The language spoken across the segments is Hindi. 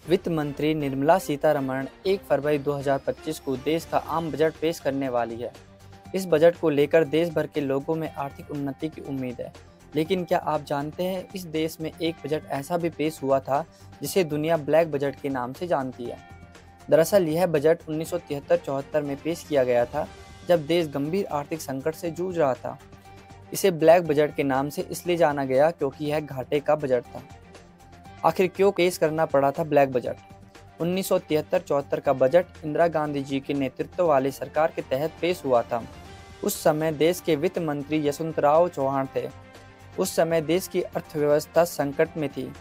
वित्त मंत्री निर्मला सीतारमण 1 फरवरी 2025 को देश का आम बजट पेश करने वाली है। इस बजट को लेकर देश भर के लोगों में आर्थिक उन्नति की उम्मीद है। लेकिन क्या आप जानते हैं, इस देश में एक बजट ऐसा भी पेश हुआ था जिसे दुनिया ब्लैक बजट के नाम से जानती है। दरअसल यह बजट 1973-74 में पेश किया गया था, जब देश गंभीर आर्थिक संकट से जूझ रहा था। इसे ब्लैक बजट के नाम से इसलिए जाना गया क्योंकि यह घाटे का बजट था। आखिर क्यों पेश करना पड़ा था ब्लैक बजट? 1973-74 का बजट इंदिरा गांधी जी के नेतृत्व वाली सरकार के तहत पेश हुआ था। उस समय देश के वित्त मंत्री यशवंतराव चौहान थे। उस समय देश की अर्थव्यवस्था संकट में थी।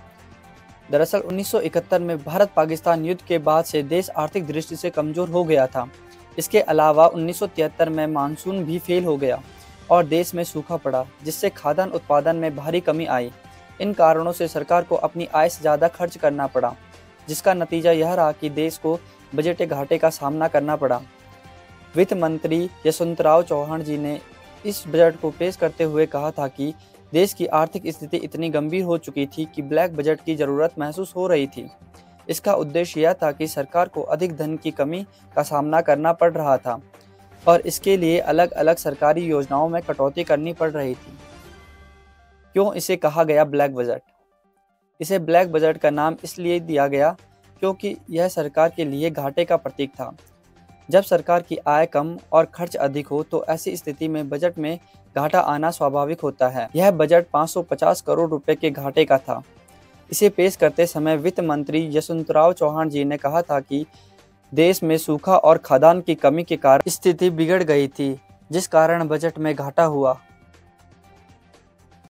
दरअसल 1971 में भारत पाकिस्तान युद्ध के बाद से देश आर्थिक दृष्टि से कमजोर हो गया था। इसके अलावा 1973 में मानसून भी फेल हो गया और देश में सूखा पड़ा, जिससे खाद्यान्न उत्पादन में भारी कमी आई। इन कारणों से सरकार को अपनी आय से ज़्यादा खर्च करना पड़ा, जिसका नतीजा यह रहा कि देश को बजट घाटे का सामना करना पड़ा। वित्त मंत्री यशवंतराव चौहान जी ने इस बजट को पेश करते हुए कहा था कि देश की आर्थिक स्थिति इतनी गंभीर हो चुकी थी कि ब्लैक बजट की ज़रूरत महसूस हो रही थी। इसका उद्देश्य यह था कि सरकार को अधिक धन की कमी का सामना करना पड़ रहा था और इसके लिए अलग अलग सरकारी योजनाओं में कटौती करनी पड़ रही थी। क्यों इसे कहा गया ब्लैक बजट? इसे ब्लैक बजट का नाम इसलिए दिया गया क्योंकि यह सरकार के लिए घाटे का प्रतीक था। जब सरकार की आय कम और खर्च अधिक हो तो ऐसी स्थिति में बजट में घाटा आना स्वाभाविक होता है। यह बजट 550 करोड़ रुपए के घाटे का था। इसे पेश करते समय वित्त मंत्री यशवंतराव चौहान जी ने कहा था कि देश में सूखा और खाद्यान्न की कमी के कारण स्थिति बिगड़ गई थी, जिस कारण बजट में घाटा हुआ।